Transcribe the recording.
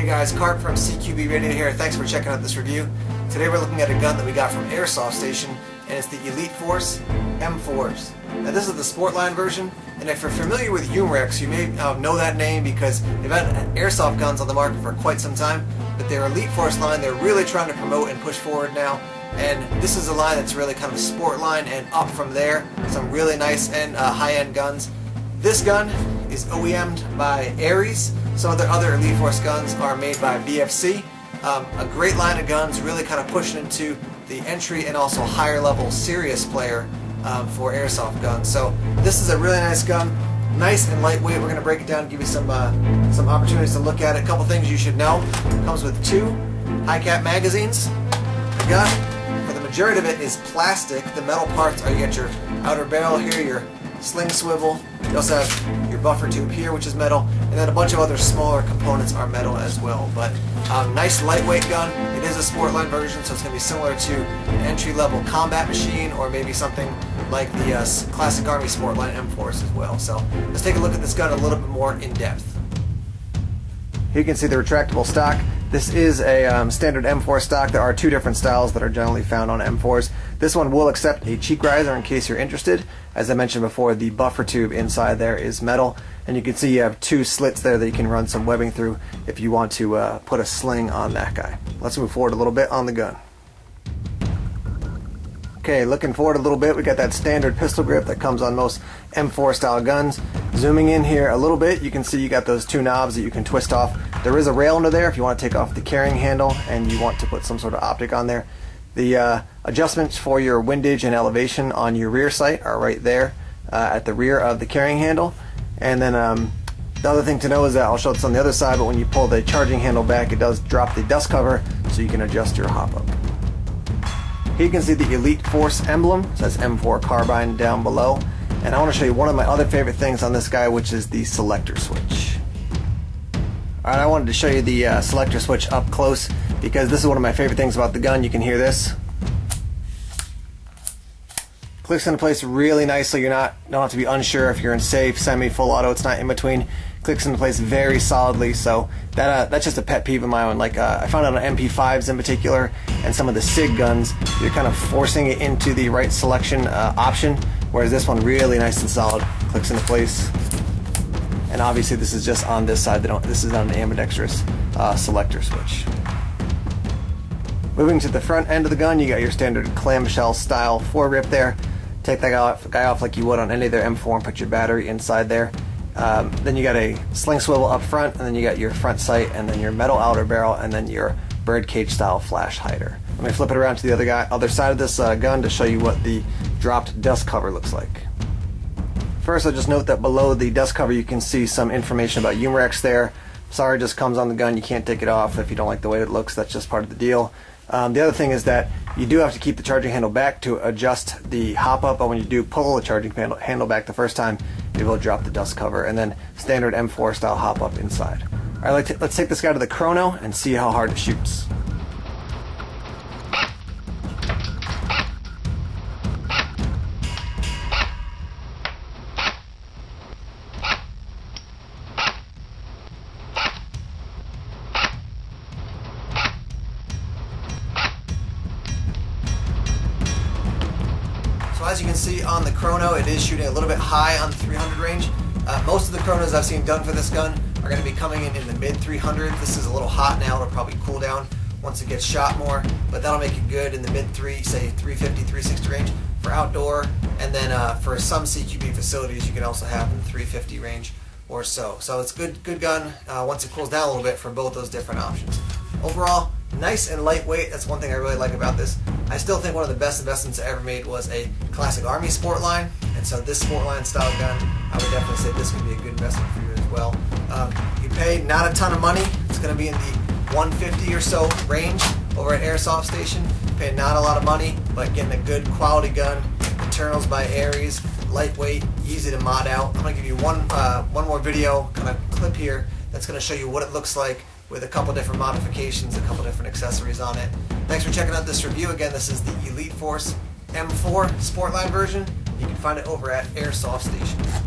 Hey guys, Cart from CQB Radio here. Thanks for checking out this review. Today we're looking at a gun that we got from Airsoft Station, and it's the Elite Force M4s. Now this is the Sportline version, and if you're familiar with Umrex, you may know that name because they've had airsoft guns on the market for quite some time, but their Elite Force line they're really trying to promote and push forward now, and this is a line that's really kind of sport line, and up from there, some really nice and high-end guns. This gun is OEM'd by Ares. Some of their other Elite Force guns are made by BFC. A great line of guns, really kind of pushing into the entry and also higher level serious player for airsoft guns. So this is a really nice gun, nice and lightweight. We're going to break it down and give you some opportunities to look at it. A couple things you should know. It comes with 2 high cap magazines. The gun, for the majority of it, is plastic. The metal parts are, you get your outer barrel here, your sling swivel. You also have your buffer tube here, which is metal, and then a bunch of other smaller components are metal as well. But nice lightweight gun. It is a Sportline version, so it's going to be similar to an entry-level combat machine, or maybe something like the classic Army Sportline M4s as well. So let's take a look at this gun a little bit more in depth. Here you can see the retractable stock. This is a standard M4 stock. There are 2 different styles that are generally found on M4s. This one will accept a cheek riser in case you're interested. As I mentioned before, the buffer tube inside there is metal, and you can see you have 2 slits there that you can run some webbing through if you want to put a sling on that guy. Let's move forward a little bit on the gun. Okay, looking forward a little bit, we got that standard pistol grip that comes on most M4 style guns. Zooming in here a little bit, you can see you got those 2 knobs that you can twist off. There is a rail under there if you want to take off the carrying handle and you want to put some sort of optic on there. The adjustments for your windage and elevation on your rear sight are right there at the rear of the carrying handle. And then the other thing to know is that I'll show this on the other side, but when you pull the charging handle back, it does drop the dust cover so you can adjust your hop up. Here you can see the Elite Force emblem. It says M4 carbine down below. And I want to show you one of my other favorite things on this guy, which is the selector switch. Alright, I wanted to show you the selector switch up close because this is one of my favorite things about the gun. You can hear this. Clicks into place really nicely. You don't have to be unsure if you're in safe, semi, full auto. It's not in between. Clicks into place very solidly. So that's just a pet peeve of my own. Like I found out on MP5s in particular, and some of the SIG guns, you're kind of forcing it into the right selection option, whereas this one really nice and solid. Clicks into place. And obviously this is just on this side. This is not an ambidextrous selector switch. Moving to the front end of the gun, you got your standard clamshell style foregrip there. Take that guy off like you would on any of their M4 and put your battery inside there. Then you got a sling swivel up front, and then you got your front sight, and then your metal outer barrel, and then your birdcage style flash hider. Let me flip it around to the other side of this gun to show you what the dropped dust cover looks like. First, I'll just note that below the dust cover you can see some information about Umrex there. Sorry, it just comes on the gun. You can't take it off if you don't like the way it looks. That's just part of the deal. The other thing is that you do have to keep the charging handle back to adjust the hop up, but when you do pull the charging handle back the first time, it will drop the dust cover, and then standard M4 style hop up inside. Alright, let's take this guy to the chrono and see how hard it shoots. As you can see on the chrono, it is shooting a little bit high on the 300 range. Most of the chronos I've seen done for this gun are going to be coming in the mid 300s. This is a little hot now. It'll probably cool down once it gets shot more, but that'll make it good in the mid 350, 360 range for outdoor. And then for some CQB facilities, you can also have in the 350 range or so. So it's good gun once it cools down a little bit for both those different options. Overall, nice and lightweight. That's one thing I really like about this. I still think one of the best investments I ever made was a classic Army Sportline, and so this Sportline style gun, I would definitely say this would be a good investment for you as well. You pay not a ton of money. It's going to be in the 150 or so range over at Airsoft Station. You pay not a lot of money, but getting a good quality gun. Internals by Ares, lightweight, easy to mod out. I'm going to give you one more video kind of clip here that's going to show you what it looks like with a couple different modifications, a couple different accessories on it. Thanks for checking out this review. Again, this is the Elite Force M4 Sportline version. You can find it over at Airsoft Station.